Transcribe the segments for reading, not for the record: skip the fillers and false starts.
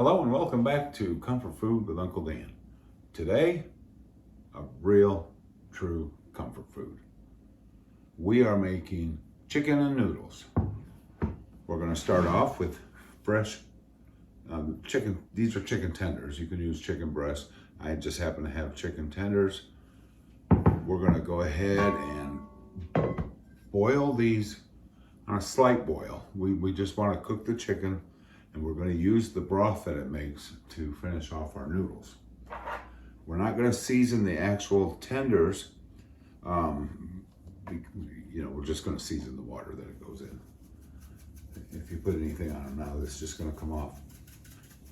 Hello and welcome back to Comfort Food with Uncle Dan. Today, a real, true comfort food. We are making chicken and noodles. We're going to start off with fresh chicken. These are chicken tenders. You can use chicken breast. I just happen to have chicken tenders. We're going to go ahead and boil these on a slight boil. We just want to cook the chicken, and we're going to use the broth that it makes to finish off our noodles. We're not going to season the actual tenders. We're just going to season the water that it goes in. If you put anything on them now, it's just going to come off.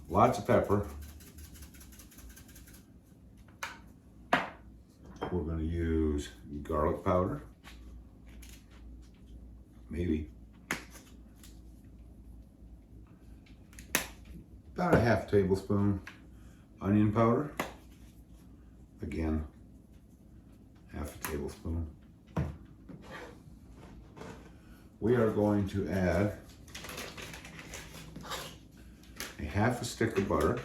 Lots of pepper. We're going to use garlic powder. Maybe about a half tablespoon onion powder. Again, half a tablespoon. We are going to add a half a stick of butter.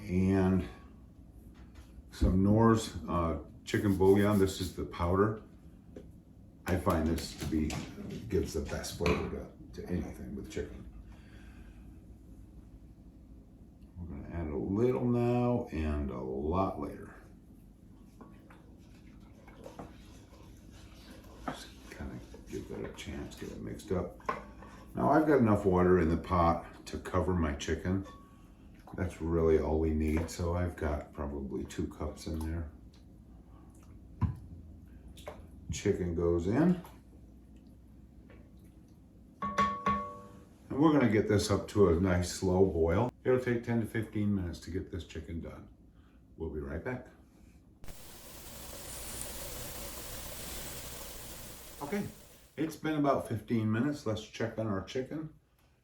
And some Noodles chicken bouillon. This is the powder. I find this to be, gives the best flavor to anything with chicken. We're going to add a little now and a lot later. Just kind of give that a chance, get it mixed up. Now I've got enough water in the pot to cover my chicken. That's really all we need. So I've got probably 2 cups in there. Chicken goes in. And we're gonna get this up to a nice slow boil. It'll take 10 to 15 minutes to get this chicken done. We'll be right back. Okay, it's been about 15 minutes. Let's check on our chicken.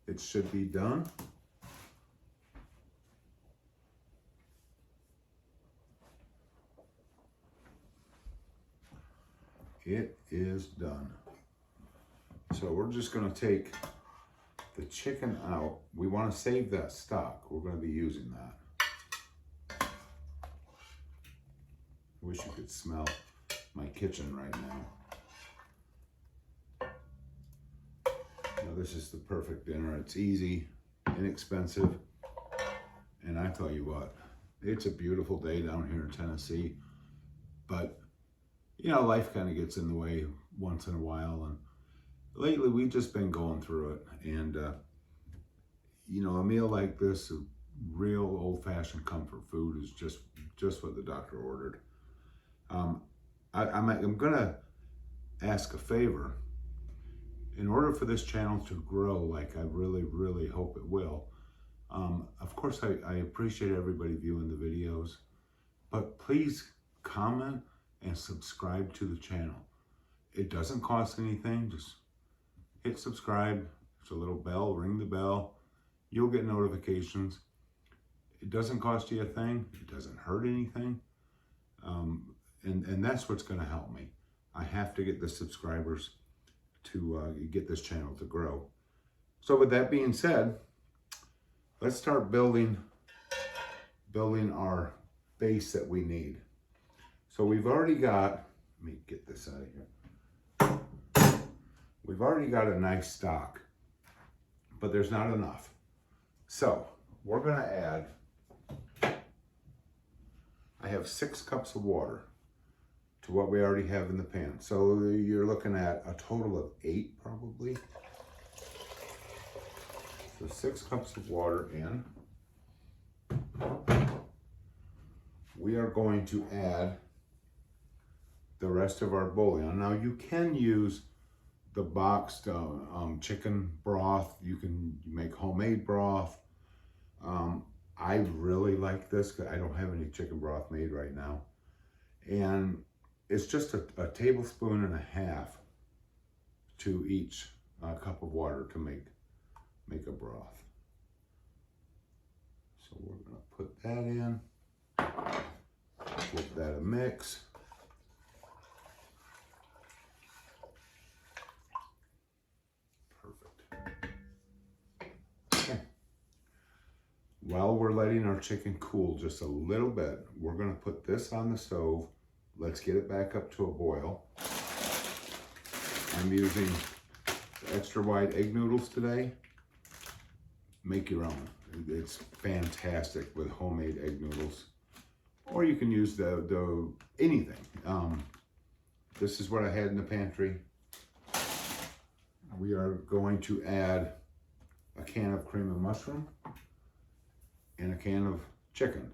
It should be done. It is done. So we're just going to take the chicken out. We want to save that stock. We're going to be using that. I wish you could smell my kitchen right now. Now this is the perfect dinner. It's easy, inexpensive, and I tell you what, it's a beautiful day down here in Tennessee, but life kind of gets in the way once in a while, and lately we've just been going through it. And a meal like this, a real old-fashioned comfort food, is just what the doctor ordered. I'm gonna ask a favor. In order for this channel to grow, like I really, really hope it will, of course I appreciate everybody viewing the videos, but please comment and subscribe to the channel. It doesn't cost anything. Just hit subscribe. There's a little bell, ring the bell. You'll get notifications. It doesn't cost you a thing. It doesn't hurt anything. And that's what's gonna help me. I have to get the subscribers to get this channel to grow. So with that being said, let's start building our base that we need. So we've already got, let me get this out of here. We've already got a nice stock, but there's not enough. So we're gonna add, I have 6 cups of water to what we already have in the pan. So you're looking at a total of 8 probably. So 6 cups of water in. We are going to add the rest of our bouillon. Now you can use the boxed chicken broth. You can make homemade broth. I really like this because I don't have any chicken broth made right now. And it's just a tablespoon and a half to each cup of water to make a broth. So we're gonna put that in, give that a mix. While we're letting our chicken cool just a little bit, we're gonna put this on the stove. Let's get it back up to a boil. I'm using extra wide egg noodles today. Make your own. It's fantastic with homemade egg noodles. Or you can use the anything. This is what I had in the pantry. We are going to add a can of cream of mushroom and a can of chicken.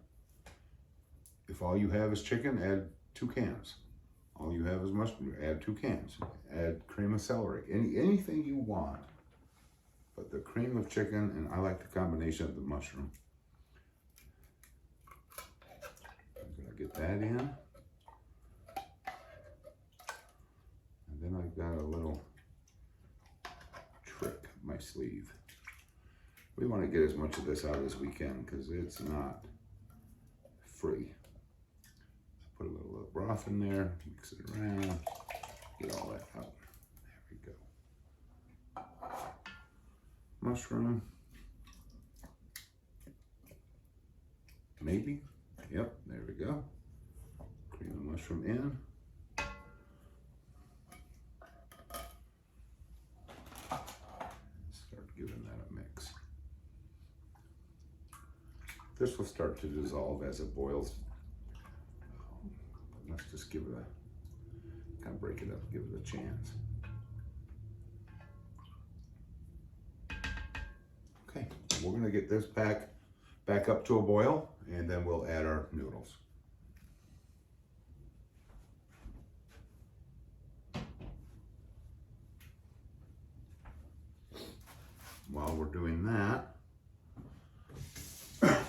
If all you have is chicken, add 2 cans. All you have is mushroom, add 2 cans. Add cream of celery, anything you want. But the cream of chicken, and I like the combination of the mushroom. I'm gonna get that in. And then I've got a little trick up my sleeve. We want to get as much of this out as we can because it's not free. Put a little broth in there, mix it around, get all that out. There we go. Mushroom. Maybe. Yep, there we go. Cream of mushroom in. Start giving that a mix. This will start to dissolve as it boils. Let's just give it a, kind of break it up, give it a chance. Okay, we're gonna get this back up to a boil, and then we'll add our noodles. While we're doing that, let's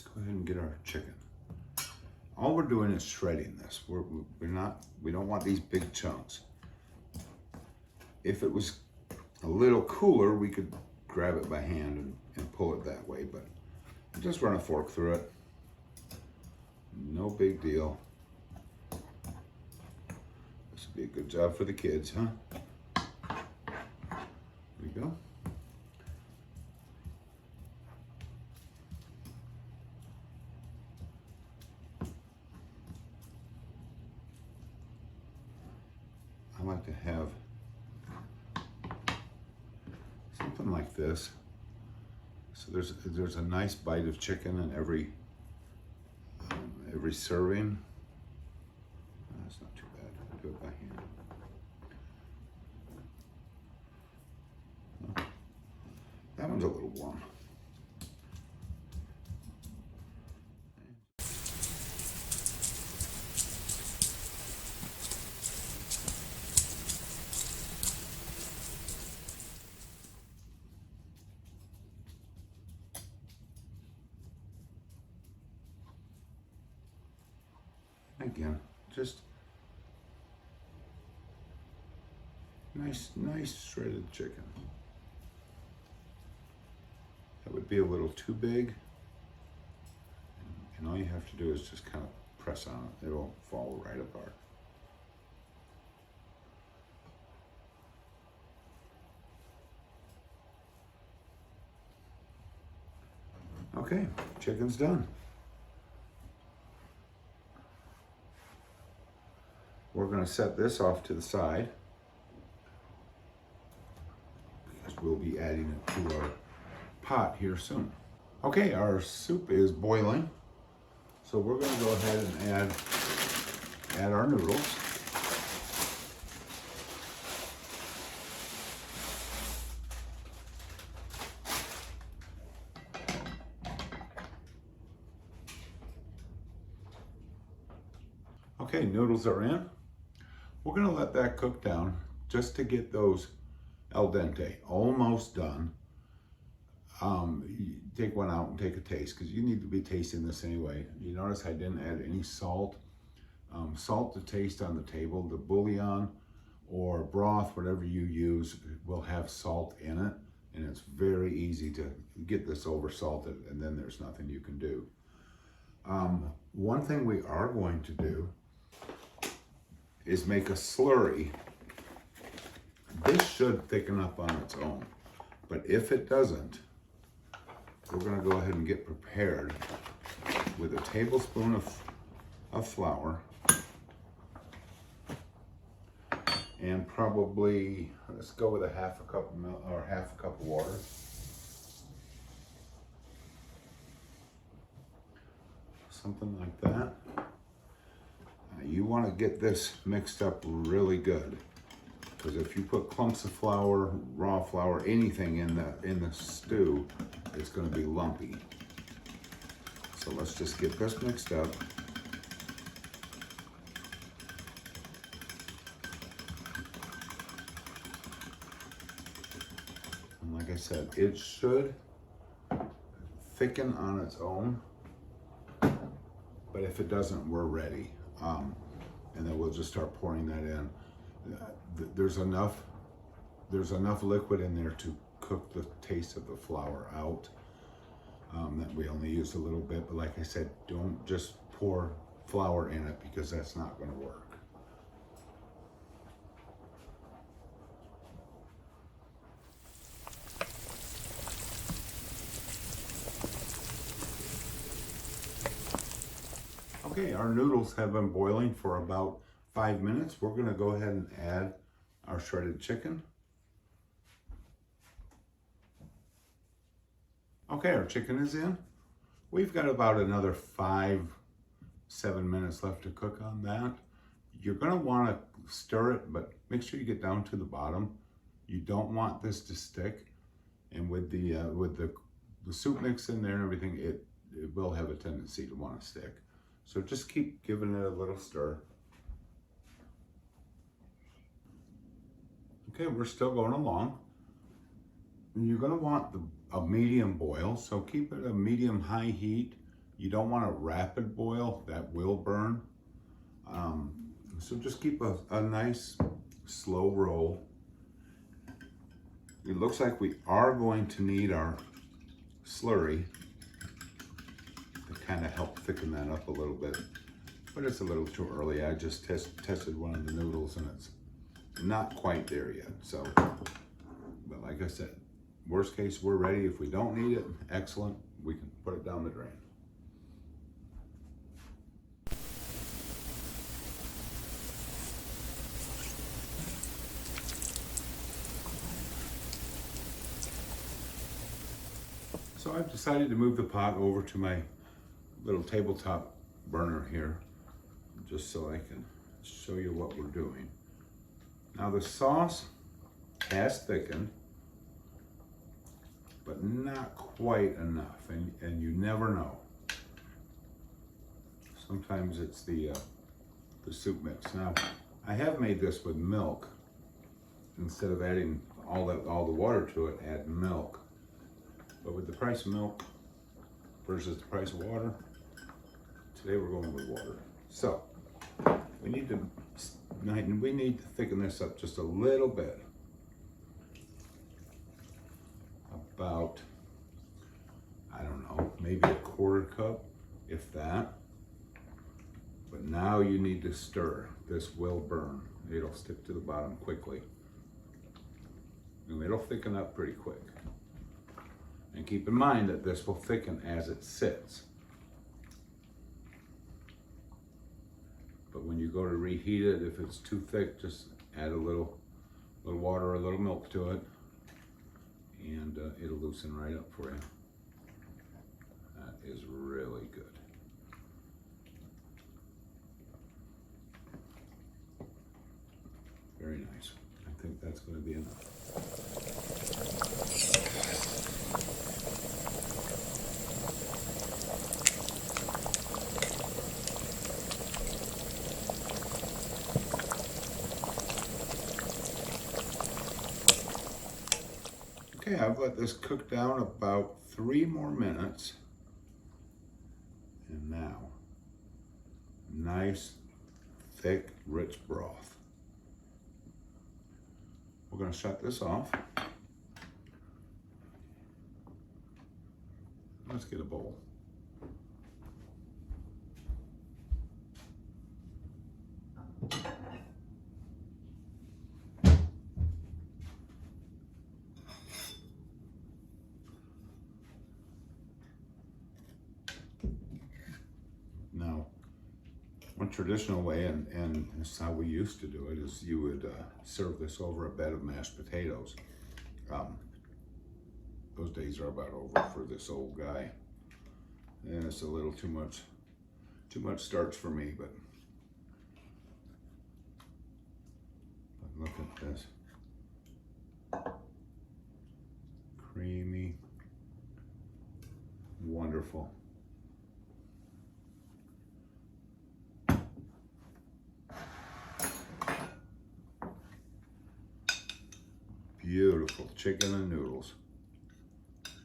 go ahead and get our chicken. All we're doing is shredding this. We don't want these big chunks. If it was a little cooler, we could grab it by hand and pull it that way, but just run a fork through it. No big deal. This would be a good job for the kids, huh? There we go. I like to have something like this. So there's a nice bite of chicken in every serving. That's not too bad. I'll do it by hand. That one's a little warm. Again, just nice shredded chicken. That would be a little too big, and all you have to do is just kind of press on it. It'll fall right apart. Okay, chicken's done. We're going to set this off to the side because we'll be adding it to our pot here soon. Okay, our soup is boiling, so we're going to go ahead and add our noodles. Okay, noodles are in. We're gonna let that cook down just to get those al dente, almost done. Take one out and take a taste because you need to be tasting this anyway. You notice I didn't add any salt. Salt to taste on the table. The bouillon or broth, whatever you use, will have salt in it, and it's very easy to get this over salted, and then there's nothing you can do. One thing we are going to do is make a slurry. This should thicken up on its own, but if it doesn't, we're gonna go ahead and get prepared with a tablespoon of flour and probably, let's go with a half a cup of milk or half a cup of water. Something like that. You want to get this mixed up really good, because if you put clumps of flour, raw flour, anything in the stew, it's going to be lumpy. So let's just get this mixed up. And like I said, it should thicken on its own, but if it doesn't, we're ready. And then we'll just start pouring that in. There's enough liquid in there to cook the taste of the flour out. That we only used a little bit, but like I said, don't just pour flour in it, because that's not going to work. Okay, our noodles have been boiling for about 5 minutes. We're going to go ahead and add our shredded chicken. Okay, our chicken is in. We've got about another 5-7 minutes left to cook on that. You're going to want to stir it, but make sure you get down to the bottom. You don't want this to stick. And with the soup mix in there and everything, it will have a tendency to want to stick. So just keep giving it a little stir. Okay, we're still going along. You're going to want a medium boil, so keep it a medium-high heat. You don't want a rapid boil, that will burn. So just keep a nice slow roll. It looks like we are going to need our slurry to kind of help thicken that up a little bit, but it's a little too early. I just tested one of the noodles and it's not quite there yet. So, but like I said, worst case, we're ready. If we don't need it, excellent. We can put it down the drain. So I've decided to move the pot over to my little tabletop burner here, just so I can show you what we're doing. Now the sauce has thickened, but not quite enough, and you never know. Sometimes it's the soup mix. Now I have made this with milk. Instead of adding all the water to it, add milk. But with the price of milk versus the price of water, today we're going with water. So we need to thicken this up just a little bit. About, I don't know, maybe a quarter cup, if that. But now you need to stir. This will burn. It'll stick to the bottom quickly. And it'll thicken up pretty quick. And keep in mind that this will thicken as it sits. But when you go to reheat it, if it's too thick, just add a little water or a little milk to it, and it'll loosen right up for you. That is really good. Very nice. I think that's going to be enough. Okay, I've let this cook down about 3 more minutes. And now, nice, thick, rich broth. We're going to shut this off. Let's get a bowl. traditional way, and this is how we used to do it, is you would serve this over a bed of mashed potatoes. Those days are about over for this old guy. And it's a little too much starch for me, but look at this. Creamy, wonderful. Beautiful chicken and noodles.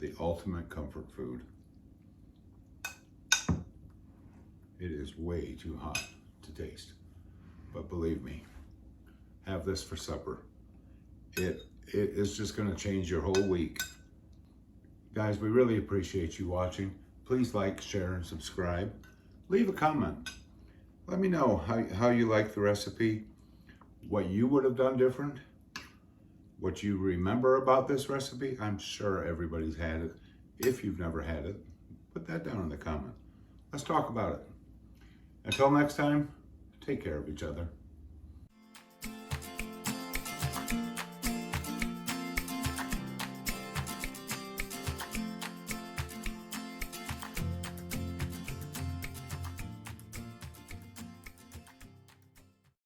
The ultimate comfort food. It is way too hot to taste, but believe me, have this for supper. It is just going to change your whole week. Guys, we really appreciate you watching. Please like, share, and subscribe. Leave a comment. Let me know how you like the recipe, what you would have done different, what you remember about this recipe. I'm sure everybody's had it. If you've never had it, put that down in the comment. Let's talk about it. Until next time, take care of each other.